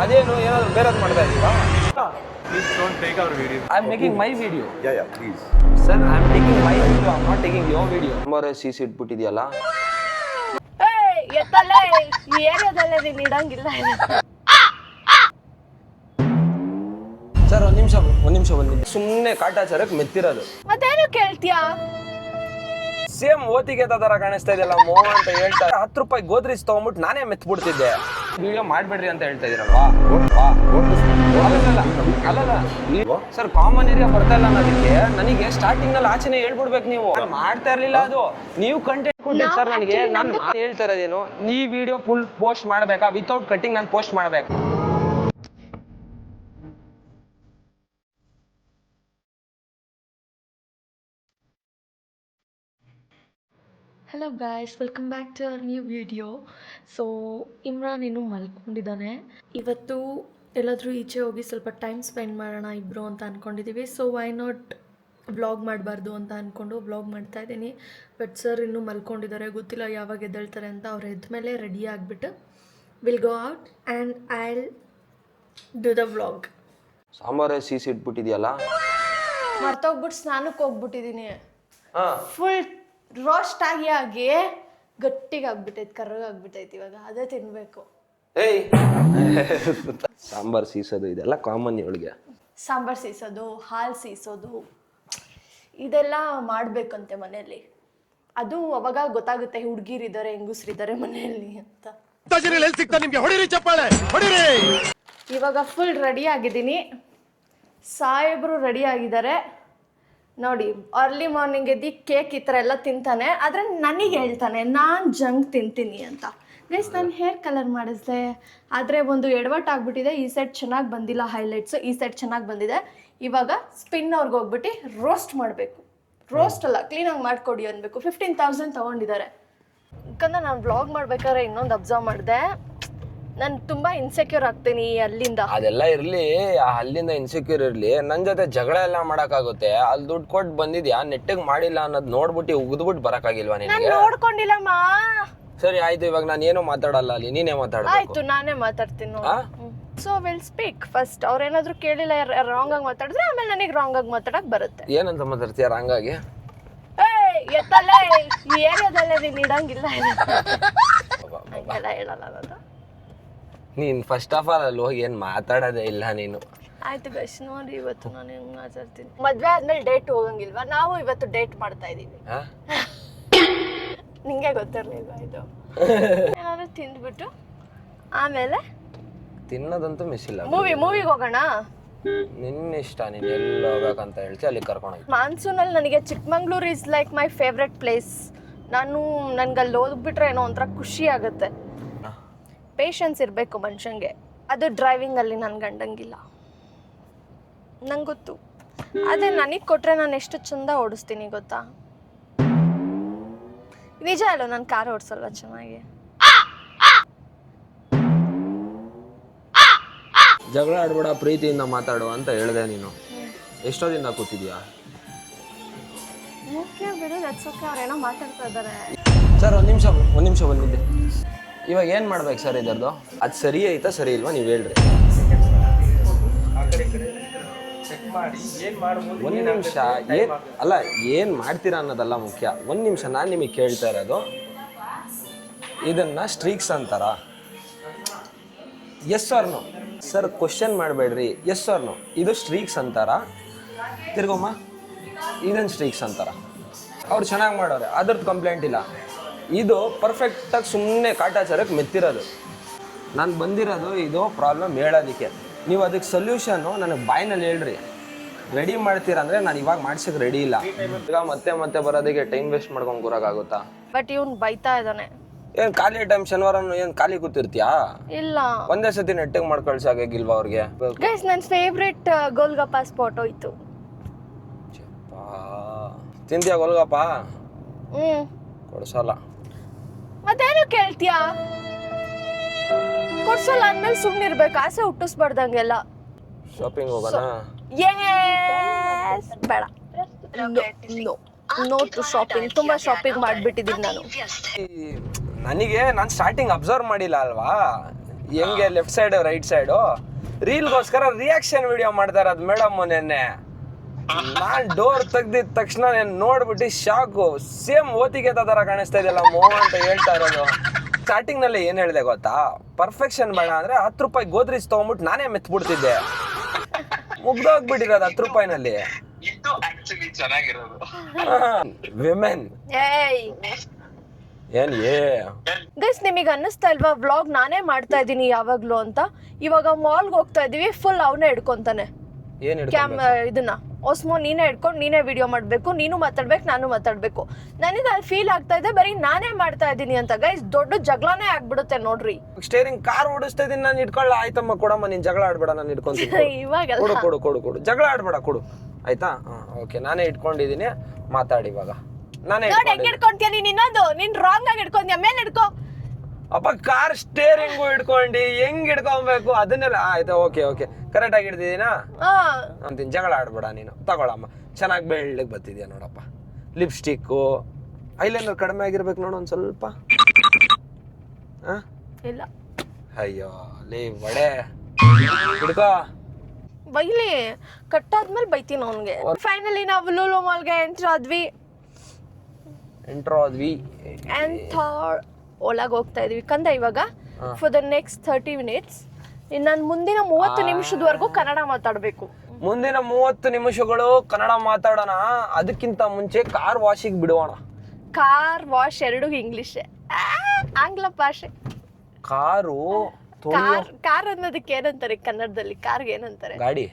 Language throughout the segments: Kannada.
ಅದೇನು ಏನಾದ್ರು ಬೇರೆದು ಮಾಡ್ತಾ ಇದೀವಾ? Please don't take our video. I'm making my video. Yeah, please. Sir, I'm taking my video. I'm not taking your video. Number CC ಇಟ್ಬಿಟ್ಟಿದ್ಯಲ್ಲ. ಎತ್ತಲ್ಲ ಈ ಏರಿಯಾದಲ್ಲೇ ನೀನು ಇಡಂಗಿಲ್ಲ. ಸರ್ ಒಂದ್ ನಿಮಿಷ ಬಂದಿದ್ದೆ. ಸುಮ್ಮನೆ ಕಾಟಾಚಾರಕ್ಕೆ ಮೆತ್ತಿರೋದು. ಮತ್ತೇನು ಕೇಳ್ತೀಯಾ? ಸೇಮ್ ಓತಿಗೆ ತರ ಕಾಣಿಸ್ತಾ ಇದೆಯಲ್ಲ ಮೋಹ ಅಂತ ಹೇಳ್ತಾರೆ. 10 ರೂಪಾಯಿ ಗೋದ್ರೇಜ್ ತಗೊಂಡ್ಬಿಟ್ಟು ನಾನೇ ಮೆತ್ಬಿಡ್ತಿದ್ದೆ. ವಿಡಿಯೋ ಮಾಡ್ಬೇಡ್ರಿ ಅಂತ ಹೇಳ್ತಾ ಇದೀರಲ್ವಾ? ಅಲ್ಲಲ್ಲ ಸರ್, ಕಾಮನ್ ಏರಿಯಾ ಬರ್ತಾ ಇಲ್ಲ ಅನ್ನೋದಕ್ಕೆ ನನಗೆ ಸ್ಟಾರ್ಟಿಂಗ್ ನಲ್ಲಿ ಆಚೆನೆ ಹೇಳ್ಬಿಡ್ಬೇಕು. ನೀವು ಮಾಡ್ತಾ ಇರ್ಲಿಲ್ಲ, ಅದು ನೀವು ಕಂಟೆಂಟ್ ಕೊಟ್ಟಿದ್ದು ಸರ್. ನನಗೆ ನಾನು ಹೇಳ್ತಾ ಇರೋದೇನು, ಈ ವಿಡಿಯೋ ಫುಲ್ ಪೋಸ್ಟ್ ಮಾಡ್ಬೇಕಾ ವಿತೌಟ್ ಕಟ್ಟಿಂಗ್ ನಾನು ಪೋಸ್ಟ್ ಮಾಡ್ಬೇಕು? Hello guys, welcome back to our new video. So Imran ಇನ್ನೂ ಮಲ್ಕೊಂಡಿದ್ದಾನೆ. ಇವತ್ತು ಎಲ್ಲಾದರೂ ಈಚೆ ಹೋಗಿ ಸ್ವಲ್ಪ ಟೈಮ್ ಸ್ಪೆಂಡ್ ಮಾಡೋಣ ಇಬ್ಬರು ಅಂತ ಅಂದ್ಕೊಂಡಿದ್ದೀವಿ. ಸೊ ವೈ ನಾಟ್ ವ್ಲಾಗ್ ಮಾಡಬಾರ್ದು ಅಂತ ಅಂದ್ಕೊಂಡು ವ್ಲಾಗ್ ಮಾಡ್ತಾಯಿದ್ದೀನಿ. ಬಟ್ ಸರ್ ಇನ್ನೂ ಮಲ್ಕೊಂಡಿದ್ದಾರೆ, ಗೊತ್ತಿಲ್ಲ ಯಾವಾಗ ಎದ್ದೇಳ್ತಾರೆ ಅಂತ. ಅವ್ರು ಎದ್ದ ಮೇಲೆ ರೆಡಿ ಆಗಿಬಿಟ್ಟು will go out and I will do the vlog. ಸಾಂಬಾರೇ CC ಇಟ್ಬಿಟ್ಟಿದ್ಯಲ್ಲ. ಮರ್ತೋಗ್ಬಿಟ್ಟು ಸ್ನಾನಕ್ಕೆ ಹೋಗ್ಬಿಟ್ಟಿದ್ದೀನಿ. ಫುಲ್ ರೋಸ್ಟ್ ಆಗಿ ಗಟ್ಟಿಗೆ ಆಗ್ಬಿಟ್ಟೈತೆ, ಕರ್ರಗಾಗ್ಬಿಟ್ಟೈತೆ. ಇವಾಗ ಅದೇ ತಿನ್ಬೇಕು. ಏಯ್ ಸಾಂಬಾರ್ ಸೀಸೋದು ಇದೆಲ್ಲ ಕಾಮನ್ ಇವಳಿಗೆ. ಸಾಂಬಾರ್ ಸೀಸೋದು, ಹಾಲು ಸೀಸೋದು ಇದೆಲ್ಲ ಮಾಡಬೇಕಂತೆ ಮನೆಯಲ್ಲಿ. ಅದು ಅವಾಗ ಗೊತ್ತಾಗುತ್ತೆ ಹುಡುಗಿರಿದ್ದಾರೆ ಹೆಂಗಸ್ರಿದ್ದಾರೆ ಮನೆಯಲ್ಲಿ ಅಂತ. ಇವಾಗ ಫುಲ್ ರೆಡಿ ಆಗಿದ್ದೀನಿ. ಸಾಹೇಬ್ರು ರೆಡಿ ಆಗಿದ್ದಾರೆ ನೋಡಿ. ಅರ್ಲಿ ಮಾರ್ನಿಂಗ್ ಎದ್ದು ಕೇಕ್ ಈ ಥರ ಎಲ್ಲ ತಿಂತಾನೆ, ಆದರೆ ನನಗೆ ಹೇಳ್ತಾನೆ ನಾನು ಜಂಕ್ ತಿಂತೀನಿ ಅಂತ. ಗೈಸ್, ನಾನು ಹೇರ್ ಕಲರ್ ಮಾಡಿಸ್ದೆ, ಆದರೆ ಒಂದು ಎಡವಟ್ಟು ಆಗ್ಬಿಟ್ಟಿದೆ. ಈ ಸೈಡ್ ಚೆನ್ನಾಗಿ ಬಂದಿಲ್ಲ ಹೈಲೈಟ್ಸು, ಈ ಸೈಡ್ ಚೆನ್ನಾಗಿ ಬಂದಿದೆ. ಇವಾಗ ಸ್ಪಿನ್ ಅವ್ರಿಗೆ ಹೋಗ್ಬಿಟ್ಟು ರೋಸ್ಟ್ ಮಾಡಬೇಕು. ರೋಸ್ಟ್ ಅಲ್ಲ, ಕ್ಲೀನಾಗಿ ಮಾಡಿಕೊಡಿ ಅನ್ಬೇಕು. 15,000 ತೊಗೊಂಡಿದ್ದಾರೆ. ಯಾಕಂದ್ರೆ ನಾನು ವ್ಲಾಗ್ ಮಾಡ್ಬೇಕಾದ್ರೆ ಇನ್ನೊಂದು ಅಬ್ಸರ್ವ್ ಮಾಡಿದೆ, ನಾನು ತುಂಬ ಇನ್ಸೆಕ್ಯೂರ್ ಆಗ್ತೀನಿ ಅಲ್ಲಿಂದ. ಅದೆಲ್ಲ ಇರ್ಲಿ, ಅಲ್ಲಿಂದ ಇನ್ಸೆಕ್ಯೂರ್ ಇರ್ಲಿ, ನನ್ನ ಜೊತೆ ಜಗಳ ಎಲ್ಲ ಮಾಡಕ್ಕಾಗುತ್ತೆ. ಅಲ್ಲಿ ದುಡ್ಡು ಕೊಟ್ಟು ಬಂದಿದ್ಯಾ, ನೆಟ್ಟಿಗೆ ಮಾಡಿಲ್ಲ ಅನ್ನೋದು ನೋಡ್ಬಿಟ್ಟು ಉಗಿದ್ಬಿಟ್ಟು ಬರಕ್ಕಾಗಿಲ್ವಾ ನಿನಗೆ? ನೋಡ್ಕೊಂಡಿಲ್ಲಮ್ಮ. ಸರಿ ಆಯ್ತು, ಇವಾಗ ನಾನು ಏನೋ ಮಾತಾಡಲ್ಲ, ಅಲ್ಲಿ ನೀನೇ ಮಾತಾಡ. ಆಯ್ತು, ನಾನೇ ಮಾತಾಡ್ತೀನಿ. So will speak first. ಅವ್ರೇನಾದ್ರು ಕೇಳಿಲ್ಲ ರಾಂಗ್ ಆಗಿ ಮಾತಾಡಿದ್ರೆ ಆಮೇಲೆ ನನಗೆ ರಾಂಗ್ ಆಗಿ ಮಾತಾಡಕ್ ಬರುತ್ತೆ. ಏನಂತ ಮಾತಾಡ್ತೀಯ ರಾಂಗ್ ಆಗಿ? ಎತ್ತಲ್ಲ ಈ ಏರಿಯಾದಲ್ಲೇ ನೀನು ಇಡಂಗಿಲ್ಲ. ಹಂಗೆಲ್ಲ ಹೇಳಲ್ಲ ನಾನು. ನೀನ್ ಫಸ್ಟ್ ಆಫ್ ಆಲ್ ಅಲ್ಲಿ ಹೋಗಿ ಏನ್ ಮಾತಾಡೋದೇ ಇಲ್ಲ ನೀನು. ಆಯ್ತು ಗೈಸ್, ನೋಡಿ ಇವತ್ತು ನಾನು ಹೆಂಗ್ ಮಾತಾಡ್ತೀನಿ. ಮದ್ವೆ ಆದ್ಮೇಲೆ ಡೇಟ್ ಹೋಗಂಗಿಲ್ವಾ? ನಾವು ಇವತ್ತು ಡೇಟ್ ಮಾಡ್ತಾ ಇದೀವಿ. ನಿಂಗೆ ಗೊತ್ತಿರ್ಲಿಲ್ವಾ ಇದು? ಏನಾದ್ರು ತಿಂದ್ಬಿಟ್ಟು ಆಮೇಲೆ ತಿನ್ನೋದಂತೂ ಮಿಸ್ ಇಲ್ಲ. ಮೂವಿಗೆ ಹೋಗೋಣ. ನಿನ್ನ ಇಷ್ಟ, ನೀನ್ ಎಲ್ಲಿ ಹೋಗ್ಬೇಕಂತ ಹೇಳ್ತಿ ಅಲ್ಲಿ ಕರ್ಕೊಂಡು. ಮಾನ್ಸೂನಲ್ಲಿ ನನಗೆ Chikmagalur is like my favourite place. ನನ್ಗೆ ಅಲ್ಲಿ ಹೋಗ್ಬಿಟ್ರೆ ಏನೋ ಒಂಥರ ಖುಷಿ ಆಗುತ್ತೆ. ಪೇಷನ್ಸ್ ಇರಬೇಕು ಮನುಷ್ಯಂಗೆ. ಅದು ಡ್ರೈವಿಂಗಲ್ಲಿ ನನ್ನ ಗಂಡಂಗಿಲ್ಲ, ನಂಗೆ ಗೊತ್ತು. ಅದೇ ನನಗೆ ಕೊಟ್ಟರೆ ನಾನು ಎಷ್ಟು ಚಂದ ಓಡಿಸ್ತೀನಿ ಗೊತ್ತಾ? ನಿಜ ಅಲ್ಲ, ನಾನು ಕಾರ್ ಓಡಿಸಲ್ವ ಚೆನ್ನಾಗಿ. ಜಗಳ ಆಡ್ಬೇಡ, ಪ್ರೀತಿಯಿಂದ ಮಾತಾಡು ಅಂತ ಹೇಳಿದೆ ನೀನು. ಎಷ್ಟೊದಿಂದ ಕೂತಿದ್ಯಾ? ಬಿಡು, ಅವ್ರೇನೋ ಮಾತಾಡ್ತಾ ಇದ್ದಾರೆ. ಸರ್ ಒಂದ್ ನಿಮಿಷ ಬಂದಿದ್ದೆ. ಇವಾಗ ಏನ್ ಮಾಡ್ಬೇಕು ಸರ್ ಇದರದು? ಅದು ಸರಿ ಐತಾ ಸರಿ ಇಲ್ವಾ ನೀವು ಹೇಳ್ರಿ. ಒಂದ್ ನಿಮಿಷ. ಅಲ್ಲ, ಏನ್ ಮಾಡ್ತೀರಾ ಅನ್ನೋದಲ್ಲ ಮುಖ್ಯ. ಒಂದ್ ನಿಮಿಷ, ನಾನು ನಿಮಗೆ ಕೇಳ್ತಾ ಇರೋದು, ಇದನ್ನ ಸ್ಟ್ರೀಕ್ಸ್ ಅಂತಾರ? Yes or no sir, question ಮಾಡಬೇಡ್ರಿ. ಎಸ್ ಆರ್ ನೋ, ಇದು ಸ್ಟ್ರೀಕ್ಸ್ ಅಂತಾರ? ತಿರ್ಗೊಮ್ಮ, ಇದನ್ನ ಸ್ಟ್ರೀಕ್ಸ್ ಅಂತಾರ? ಅವ್ರು ಚೆನ್ನಾಗಿ ಮಾಡೋರೆ, ಅದ್ರದ್ದು ಕಂಪ್ಲೇಂಟ್ ಇಲ್ಲ. ಇದು ಪರ್ಫೆಕ್ಟಾಗಿ ಸುಮ್ಮನೆ ಕಾಟಾಚಾರಕ್ಕೆ ಮೆತ್ತಿರೋದು. ನಾನು ಬಂದಿರೋದು ಇದು ಪ್ರಾಬ್ಲಮ್ ಹೇಳೋದಕ್ಕೆ. ನೀವು ಅದಕ್ಕೆ ಸೊಲ್ಯೂಷನ್ನು ನನಗೆ ಬಾಯಿನಲ್ಲಿ ಹೇಳ್ರಿ. ರೆಡಿ ಮಾಡ್ತೀರಾ ಅಂದರೆ ನಾನು ಇವಾಗ ಮಾಡ್ಸೋಕ್ಕೆ ರೆಡಿ ಇಲ್ಲ. ಈಗ ಮತ್ತೆ ಬರೋದಕ್ಕೆ ಟೈಮ್ ವೇಸ್ಟ್ ಮಾಡ್ಕೊಂಡು ಕೂರೋಕ್ಕಾಗುತ್ತಾ? ಬಟ್ ಇವ್ನು ಬೈತಾ ಇದ್ದಾನೆ. ಏನು ಖಾಲಿ ಟೈಮ್ ಶನಿವಾರ ಏನು ಖಾಲಿ ಕೂತಿರ್ತೀಯಾ? ಇಲ್ಲ, ಒಂದೇ ಸತಿ ನೆಟ್ಟಿಗೆ ಮಾಡಿ ಕಳ್ಸಾಗಿಲ್ವಾ ಅವ್ರಿಗೆ? ಗೈಸ್, ನನ್ನ ಫೇವ್ರೆಟ್ ಗೋಲ್ಗಪ್ಪ ಸ್ಪಾಟ್ ಹೋಯ್ತು. ತಿಂತೀಯಾ ಗೋಲ್ಗಪ್ಪ? ಕೊಡ್ಸಲ್ಲ. ಮತ್ತೇನು ಕೇಳ್ತೀಯಾ? ಕೊಡ್ಸಲ್ಲ ಅಂದ್ಮೇಲೆ ಸುಮ್ಮನಿರ್ಬೇಕು, ಆಸೆ ಹುಟ್ಟಿಸ್ಬಾರ್ದಂಗೆಲ್ಲ. ಶಾಪಿಂಗ್ ಹೋಗೋಣ? ಬೇಡ, ನೋ ಟು ಶಾಪಿಂಗ್. ತುಂಬಾ ಶಾಪಿಂಗ್ ಮಾಡ್ಬಿಟ್ಟಿದ್ದೀನಿ ನಾನು. ನನಗೆ ನಾನು ಸ್ಟಾರ್ಟಿಂಗ್ ಅಬ್ಸರ್ವ್ ಮಾಡಿಲ್ಲ ಅಲ್ವಾ, ಹೆಂಗೆ ಲೆಫ್ಟ್ ಸೈಡ್ ರೈಟ್ ಸೈಡು ರೀಲ್ಗೋಸ್ಕರ ರಿಯಾಕ್ಷನ್ ವಿಡಿಯೋ ಮಾಡ್ತಾ ಇರೋದು ಮೇಡಮ್ ನೆನ್ನೆ. ನಾನ್ ಡೋರ್ ತೆಗ್ದಿದ ತಕ್ಷಣ ನಾನು ನೋಡ್ಬಿಟ್ಟು ಶಾಕು. ಸೇಮ್ ಓತಿಗೆ ತರ ಕಾಣಿಸ್ತಾ ಇದೆಯಲ್ಲ ಮೋಹ ಅಂತ ಹೇಳ್ತಾ ಇರೋದು. ಸ್ಟಾರ್ಟಿಂಗ್ ನಲ್ಲಿ ಏನ್ ಹೇಳಿದೆ ಗೊತ್ತಾ, ಪರ್ಫೆಕ್ಷನ್ ಬೇಡ ಅಂದ್ರೆ 10 ರೂಪಾಯಿ ಗೋದ್ರೇಜ್ ತಗೊಂಡ್ಬಿಟ್ಟು ನಾನೇ ಮೆತ್ಬಿಡ್ತಿದ್ದೆ. ಮುಗ್ದೋಗ್ಬಿಟ್ಟಿರೋದು 10 ರೂಪಾಯಿನಲ್ಲಿ. ಇದು ಆಕ್ಚುಲಿ ಚೆನ್ನಾಗಿರೋದು. ವಿಮೆನ್ ಏನ್ ಗೈಸ್ ನಿಮಗೆ ಅನ್ನಿಸ್ತಾ ಇಲ್ವಾ ವ್ಲಾಗ್ ನಾನೇ ಮಾಡ್ತಾ ಇದ್ದೀನಿ ಯಾವಾಗ್ಲೂ ಅಂತ? ಇವಾಗ ಮಾಲ್ಗೆ ಹೋಗ್ತಾ ಇದೀವಿ, ಫುಲ್ ಅವನೇ ಹಿಡ್ಕೊಂತಾನೆ ಏನ್ ಇದನ್ನ. ಓಸ್ಮೋ ನೀನೇ ಹಿಡ್ಕೊಂಡು ನೀನೇ ವಿಡಿಯೋ ಮಾಡ್ಬೇಕು, ನೀನು ಮಾತಾಡ್ಬೇಕು, ನಾನು ಮಾತಾಡ್ಬೇಕು. ನನಗೆ ಅಲ್ಲಿ ಫೀಲ್ ಆಗ್ತಾ ಇದೆ ಬರೀ ನಾನೇ ಮಾಡ್ತಾ ಇದ್ದೀನಿ ಅಂತ. ಗೈಸ್ ದೊಡ್ಡ ಜಗಳನೇ ಆಗ್ಬಿಡುತ್ತೆ ನೋಡ್ರಿ. ಸ್ಟೇರಿಂಗ್ ಕಾರ್ ಓಡಿಸ್ತಾ ಇದೀನಿ ನಾನು ಇಟ್ಕೊಳ್ಳ. ಆಯ್ತಮ್ಮ ಕೊಡಮ್ಮ, ನೀನ್ ಜಗಳ ಆಡ್ಬೇಡ, ನಾನು ಇಟ್ಕೊಂತೀನಿ. ಇವಾಗಲ್ಲ ಕೊಡು ಕೊಡು ಕೊಡು ಕೊಡು, ಜಗಳ ಆಡ್ಬೇಡ, ಕೊಡು ಆಯ್ತಾ. ಓಕೆ, ನಾನೇ ಇಟ್ಕೊಂಡಿದೀನಿ, ಮಾತಾಡಿ ಇವಾಗ. ನಾನೇ ಹೆಂಗ್ ಹಿಡ್ಕೊಂತೀಯ ನೀನ್? ಇನ್ನೊಂದು ನೀನ್ ರಾಂಗ್ ಆಗಿ ಹಿಡ್ಕೊಂತೀಯ, ಮೇಲೆ ಹಿಡ್ಕೋ. ಅಪ್ಪ ಕಾರ್ ಸ್ಟೇರಿಂಗು ಹಿಡ್ಕೊಂಡು ಹೆಂಗ್ ಹಿಡ್ಕೊಬೇಕು ಅದನ್ನೆಲ್ಲ. ಆಯ್ತಾ, ಓಕೆ ಓಕೆ, ಕರೆಕ್ಟ್ ಆಗಿ ಹಿಡ್ದಿದ್ದೀನಾ ಅಂತೀನಿ. ಜಗಳ ಆಡ್ಬೇಡ ನೀನು, ತಗೊಳಮ್ಮ. ಚೆನ್ನಾಗಿ ಬೆಳ್ಳಗ್ ಬರ್ತಿದ್ಯಾ ನೋಡಪ್ಪ. ಲಿಪ್ಸ್ಟಿಕ್ಕು, ಐಲೈನರ್ ಕಡಿಮೆ ಆಗಿರ್ಬೇಕು ನೋಡು ಒಂದ್ ಸ್ವಲ್ಪ. ಇಲ್ಲ ಅಯ್ಯೋ ಲೇ ವಡೆ ಹಿಡ್ಕೋ. ಬೈಲಿ, ಕಟ್ಟಾದ್ಮೇಲೆ ಬೈತೀನಿ ಅವನ್ಗೆ. ಫೈನಲಿ ನಾವು ಲೂಲು ಮಾಲ್ಗೆ ಎಂಟ್ರ್ ಆದ್ವಿ. ಒಳಗೆ ಹೋಗ್ತಾ ಇದೀವಿ ಕಂದ ಇವಾಗ. ಫಾರ್ ದ ನೆಕ್ಸ್ಟ್ 30 minutes ನಾನು ಮುಂದಿನ 30 ನಿಮಿಷದವರೆಗೂ ಕನ್ನಡ ಮಾತಾಡ್ಬೇಕು. ಮುಂದಿನ 30 ನಿಮಿಷಗಳು ಕನ್ನಡ ಮಾತಾಡೋಣ. ಅದಕ್ಕಿಂತ ಮುಂಚೆ ಕಾರ್ ವಾಶಿಗೆ ಬಿಡೋಣ. ಕಾರ್ ವಾಶ್ ಎರಡು ಇಂಗ್ಲಿಷ್, ಆಂಗ್ಲ ಭಾಷೆ. ಕಾರು ಕಾರ್ ಅನ್ನೋದಕ್ಕೆ ಏನಂತಾರೆ ಕನ್ನಡದಲ್ಲಿ? ಕಾರ್ಗೆ ಏನಂತಾರೆ? ಗಾಡಿ.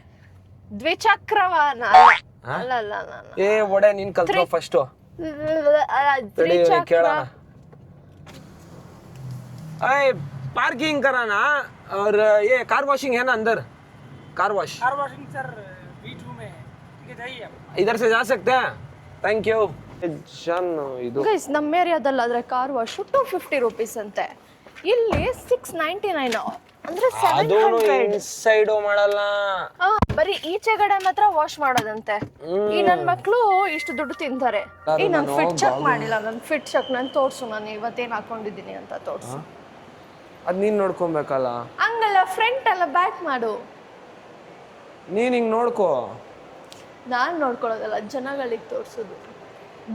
ದ್ವಿಚಕ್ರ ವಾಹನ. ಅಲ್ಲ ಅಲ್ಲ ಅಲ್ಲ. ಏ ಒಡೆ ನೀನ್ ಕಲ್ತ್ಕೋ ಫಸ್ಟ್. ದ್ವಿಚಕ್ರ. पार्किंग कराना और ये कार वॉशिंग है ना अंदर? कार वॉशिंग सर बीच में है, ठीक है जाइए. इधर से जा सकते हैं? Thank you. ಗೈಸ್ ನಮ್ಮ ಏರಿಯಾದಲ್ಲಿ ಆದ್ರೆ ಕಾರ್ ವಾಶ್ 250 ರೂಪೀಸ್ ಅಂತೆ. ಇಲ್ಲಿ 699 ಅಂದ್ರೆ 700. ಸೈಡ್ ಮಾಡಲ್ಲ, ಬರೀ ಈಚೆಗಡೆ ಮಾತ್ರ ವಾಶ್ ಮಾಡೋದಂತೆ. ಈ ನನ್ ಮಕ್ಳು ಇಷ್ಟು ದುಡ್ಡು ತಿಂತಾರೆ. ಈಗ ನಾನು ಫಿಟ್ ಚೆಕ್ ಮಾಡಿಲ್ಲ. ನಾನು ಫಿಟ್ ಚೆಕ್ ನಾನು ತೋರ್ಸು, ನಾನು ಇವತ್ತೇನ್ ಹಾಕೊಂಡಿದ್ದೀನಿ ಅಂತ ತೋರ್ಸು. ಅದ್ ನೀನ್ ನೋಡ್ಕೊಬೇಕಲ್ಲ. ಹಂಗಲ್ಲ, ಫ್ರಂಟ್ ಅಲ್ಲ ಬ್ಯಾಕ್ ಮಾಡು. ನೀನ್ ಹಿಂಗ್ ನೋಡ್ಕೋ. ನಾನ್ ನೋಡ್ಕೊಳ್ಳೋದಲ್ಲ, ಜನಗಳಿಗೆ ತೋರ್ಸೋದು.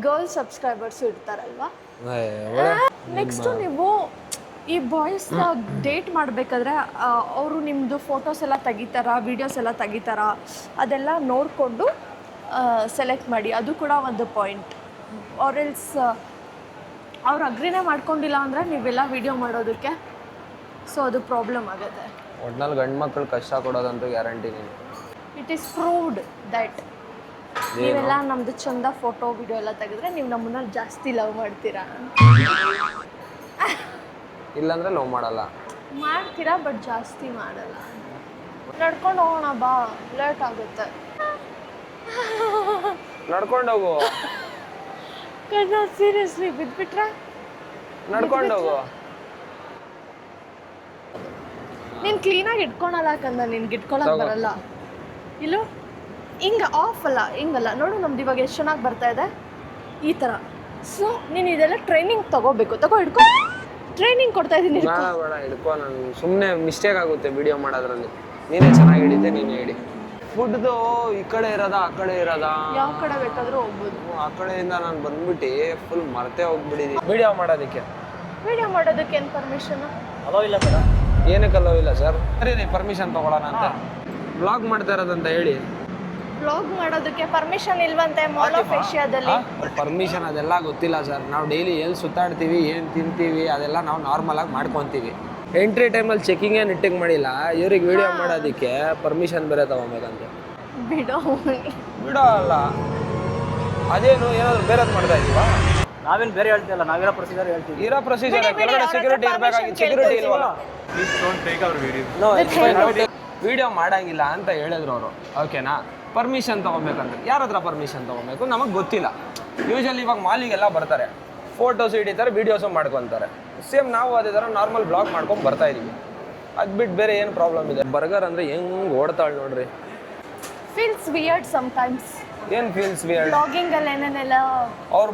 ಗರ್ಲ್ ಸಬ್ಸ್ಕ್ರೈಬರ್ಸ್ ಇರ್ತಾರಲ್ವಾ. ನೆಕ್ಸ್ಟ್ ನೀವು ಈ ಬಾಯ್ಸ್ನ ಡೇಟ್ ಮಾಡಬೇಕಾದ್ರೆ ಅವರು ನಿಮ್ಮದು ಫೋಟೋಸ್ ಎಲ್ಲ ತೆಗಿತಾರಾ, ವೀಡಿಯೋಸ್ ಎಲ್ಲ ತೆಗಿತಾರಾ, ಅದೆಲ್ಲ ನೋಡಿಕೊಂಡು ಸೆಲೆಕ್ಟ್ ಮಾಡಿ. ಅದು ಕೂಡ ಒಂದು ಪಾಯಿಂಟ್. ಆರೆಲ್ಸ್ ಅವ್ರು ಅಗ್ರಿನೇ ಮಾಡ್ಕೊಂಡಿಲ್ಲ ಅಂದರೆ ನೀವೆಲ್ಲ ವೀಡಿಯೋ ಮಾಡೋದಕ್ಕೆ ಸೊ ಅದು ಪ್ರಾಬ್ಲಮ್ ಆಗುತ್ತೆ. ಒಟ್ನಲ್ಲಿ ಗಂಡು ಮಕ್ಕಳು ಕಷ್ಟ ಕೊಡೋದಂತೂ ಗ್ಯಾರಂಟಿ. ನೀನು ಇಟ್ ಈಸ್ ಪ್ರೂವ್ಡ್ ದಟ್ ನೀವೆಲ್ಲ ನಮ್ಮದು ಚಂದ ಫೋಟೋ ವಿಡಿಯೋ ಎಲ್ಲ ತೆಗೆದ್ರೆ ನೀವು ನಮ್ಮನ್ನ ಜಾಸ್ತಿ ಲವ್ ಮಾಡ್ತೀರಾ. ಇಲ್ಲಾಂದ್ರೆ ಲವ್ ಮಾಡಲ್ಲ. ಮಾಡ್ತೀರಾ ಬಟ್ ಜಾಸ್ತಿ ಮಾಡಲ್ಲ. ನಡ್ಕೊಂಡು ಹೋಗೋಣ ಬಾ, ಲೇಟ್ ಆಗುತ್ತೆ. ನಡ್ಕೊಂಡು ಹೋಗು. ಸೀರಿಯಸ್ಲಿ ಬಿದ್ಬಿಟ್ರೆ ನಡ್ಕೊಂಡು ಹೋಗು. ನೀನು ಕ್ಲೀನಾಗಿ ಇಟ್ಕೊಳಲ್ಲ ಕಂದ, ನಿನ್ಗೆ ಇಟ್ಕೊಳಕ್ ಬರಲ್ಲ. ಇಲ್ಲೋ ಹಿಂಗೆ ಆಫ್ ಅಲ್ಲ, ಹಿಂಗಲ್ಲ. ನೋಡು ನಮ್ದು ಇವಾಗ ಎಷ್ಟು ಚೆನ್ನಾಗಿ ಬರ್ತಾ ಇದೆ ಈ ಥರ. ಸೊ ನೀನು ಇದೆಲ್ಲ ಟ್ರೈನಿಂಗ್ ತಗೋಬೇಕು. ಹಿಡ್ಕೊ, ಟ್ರೈನಿಂಗ್ ಕೊಡ್ತಾ ಇದ್ದೀನಿ. ಬೇಡ ಹಿಡ್ಕೊ. ನಾನು ಸುಮ್ಮನೆ ಮಿಸ್ಟೇಕ್ ಆಗುತ್ತೆ ವಿಡಿಯೋ ಮಾಡೋದ್ರಲ್ಲಿ. ನೀನೇ ಚೆನ್ನಾಗಿ ಹಿಡಿತೆ, ನೀನೇ ಹಿಡಿ. ಫುಡ್ದು ಈ ಕಡೆ ಇರೋದಾ ಆ ಕಡೆ ಇರೋದಾ? ಯಾವ ಕಡೆ ಬೇಕಾದರೂ ಹೋಗ್ಬೋದು. ಆ ಕಡೆಯಿಂದ ನಾನು ಬಂದ್ಬಿಟ್ಟು ಫುಲ್ ಮರ್ತೇ ಹೋಗ್ಬಿಟ್ಟಿದ್ದೀನಿ ವಿಡಿಯೋ ಮಾಡೋದಕ್ಕೆ. ವಿಡಿಯೋ ಮಾಡೋದಕ್ಕೆ ಏನು ಪರ್ಮಿಷನ್? ಅಲೋ ಇಲ್ಲ ಸರ್. ಏನಕ್ಕೆ ಅಲೋ ಇಲ್ಲ ಸರ್? ಸರಿ ಪರ್ಮಿಷನ್ ತಗೊಳ್ಳೋಣ ಅಂತ. ಬ್ಲಾಗ್ ಮಾಡ್ತಾ ಇರೋದಂತ ಹೇಳಿ. ಬ್ಲಾಗ್ ಮಾಡೋದಕ್ಕೆ ಪರ್ಮಿಷನ್ ಇಲ್ವಂತೆ ಮಾಲ್ ಆಫ್ ಏಷ್ಯಾದಲ್ಲಿ. ಪರ್ಮಿಷನ್ ಅದೆಲ್ಲ ಗೊತ್ತಿಲ್ಲ ಸರ್. ನಾವು ಡೈಲಿ ಎಲ್ಲಿ ಸುತ್ತಾಡ್ತೀವಿ, ಏನು ತಿಂತೀವಿ ಅದೆಲ್ಲ ನಾವು ನಾರ್ಮಲ್ ಆಗಿ ಮಾಡ್ಕೊತೀವಿ. ಎಂಟ್ರಿ ಟೈಮಲ್ಲಿ ಚೆಕಿಂಗ್ ಏನು ನೆಟ್ಟಿಗೆ ಮಾಡಿಲ್ಲ. ಇವ್ರಿಗೆ ವಿಡಿಯೋ ಮಾಡೋದಕ್ಕೆ ಪರ್ಮಿಷನ್ ಬೇರೆ ತಗೊಬೇಕಂತೆ. ಬಿಡೋ ಅಲ್ಲ, ಅದೇನು ಏನಾದ್ರು ಬೇರೆದು ಮಾಡ್ತಾ ಇದೀವಾ? ನಾವೇನು ಬೇರೆ ಹೇಳ್ತಿಲ್ಲ, ನಾವಿರೋ ಪ್ರೊಸೀಜರ್ ಹೇಳ್ತೀವಿ. ಇರೋ ಪ್ರೊಸೀಜರ್ ಕೆಳಗಡೆ ಸೆಕ್ಯೂರಿಟಿ ಇರಬೇಕಾಗಿತ್ತು. ಸೆಕ್ಯೂರಿಟಿ ಇಲ್ವಲ್ಲ. Please don't take our video. No, video ಮಾಡಂಗಿಲ್ಲ ಅಂತ ಹೇಳಿದ್ರು ಅವರು. ಓಕೆನಾ? ಪರ್ಮಿಷನ್ ತೊಗೊಬೇಕಂದ್ರೆ ಯಾರ ಹತ್ರ ಪರ್ಮಿಷನ್ ತೊಗೊಬೇಕು ನಮಗೆ ಗೊತ್ತಿಲ್ಲ. ಯೂಶಲಿ ಇವಾಗ ಮಾಲಿಗೆಲ್ಲ ಬರ್ತಾರೆ, ಫೋಟೋಸ್ ಹಿಡಿತಾರೆ, ವೀಡಿಯೋಸು ಮಾಡ್ಕೊತಾರೆ. ಸೇಮ್ ನಾವು ಅದೇ ಥರ ನಾರ್ಮಲ್ ಬ್ಲಾಗ್ ಮಾಡ್ಕೊಂಡು ಬರ್ತಾ ಇದೀವಿ. ಅದು ಬಿಟ್ಟು ಬೇರೆ ಏನು ಪ್ರಾಬ್ಲಮ್ ಇದೆ? ಬರ್ಗರ್ ಅಂದರೆ ಹೆಂಗೆ ಓಡ್ತಾಳೆ ನೋಡ್ರಿ. Feels weird sometimes. ಏನು ಫೀಲ್ಸ್ ವಿಯರ್ಡ್? ಬ್ಲಾಗಿಂಗ್ ಅಲ್ಲಿ ಏನೇನೆಲ್ಲ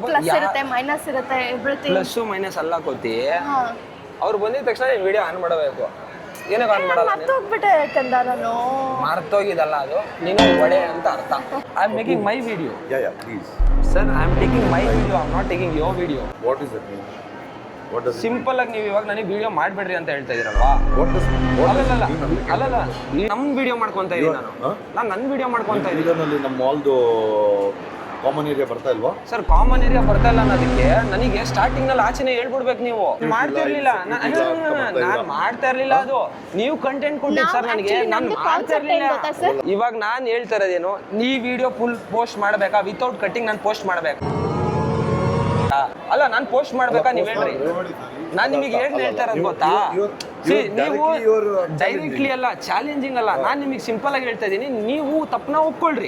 ಪ್ಲಸ್ ಇರುತ್ತೆ, ಮೈನಸ್ ಇರುತ್ತೆ, ಎವ್ರಿಥಿಂಗ್. ಪ್ಲಸ್ಸು ಮೈನಸ್ ಅಲ್ಲ ಕೋತಿ. ಅವ್ರು ಬಂದಿದ ತಕ್ಷಣ ವಿಡಿಯೋ ಆನ್ ಮಾಡಬೇಕು. ಏನಕ್ಕೆ ಆನ್ ಮಾಡಲ್ಲ ನೀನು? ಮರ್ತೋಗ್ಬಿಟ್ಟೆ ಕಂದ ನಾನು. ಮರ್ತೋಗಿದಲ್ಲ ಅದು, ನೀನು ಒಡೆ ಅಂತ ಅರ್ಥ. I am making my video. Yeah, please. Sir I am taking my video, I am not taking your video. What does it mean? What does it mean? Simple ಆಗಿ ನೀವು ಇವಾಗ ನನಗೆ ವಿಡಿಯೋ ಮಾಡಬೇಡ್ರಿ ಅಂತ ಹೇಳ್ತಾ ಇದೀರಲ್ವಾ? What does it mean? ಅಲ್ಲಲ್ಲ ನಮ್ಮ ವಿಡಿಯೋ ಮಾಡ್ಕೊಂತ ಇದೀನಿ ನಾನು ನನ್ನ ವಿಡಿಯೋ ಮಾಡ್ಕೊಂತ ಇದೀನಿ. ವಿಡಿಯೋನಲ್ಲಿ ನಮ್ಮ ಮಾಲ್ದು ಕಾಮನ್ ಏರಿಯಾ ಬರ್ತಾ ಇಲ್ವಾ? ಸರ್ ಕಾಮನ್ ಏರಿಯಾ ಬರ್ತಾ ಇಲ್ಲ ಅನ್ನೋದಕ್ಕೆ ನನಗೆ ಸ್ಟಾರ್ಟಿಂಗ್ ನಲ್ಲಿ ಆಚೆನೆ ಹೇಳ್ಬಿಡ್ಬೇಕು. ನೀವು ಮಾಡ್ತಿರ್ಲಿಲ್ಲ, ನಾನು ಮಾಡ್ತಾ ಇರ್ಲಿಲ್ಲ. ಅದು ನೀವು ಕಂಟೆಂಟ್ ಕೊಟ್ಟಿದ್ದು ಸರ್ ನನಗೆ, ನಾನು ಮಾಡ್ತಾ ಇರ್ಲಿಲ್ಲ. ಇವಾಗ ನಾನು ಹೇಳ್ತಾ ಇರೋದೇನು, ಈ ವಿಡಿಯೋ ಫುಲ್ ಪೋಸ್ಟ್ ಮಾಡ್ಬೇಕಾ ವಿತೌಟ್ ಕಟ್ಟಿಂಗ್ ನಾನು ಪೋಸ್ಟ್ ಮಾಡ್ಬೇಕಾ? ಅಲ್ಲ ನಾನು ಪೋಸ್ಟ್ ಮಾಡ್ಬೇಕಾ ನೀವು ಹೇಳ್ರಿ. ನಾನು ನಿಮಗೆ ಏನ್ ಹೇಳ್ತಾ ಇರೋದು ಗೊತ್ತಾ? ನೀವು ಡೈರೆಕ್ಟ್ಲಿ ಅಲ್ಲ, ಚಾಲೆಂಜಿಂಗ್ ಅಲ್ಲ, ನಾನು ನಿಮಗೆ ಸಿಂಪಲ್ ಆಗಿ ಹೇಳ್ತಾ ಇದ್ದೀನಿ. ನೀವು ತಪ್ಪನ ಒಪ್ಕೊಳ್ರಿ.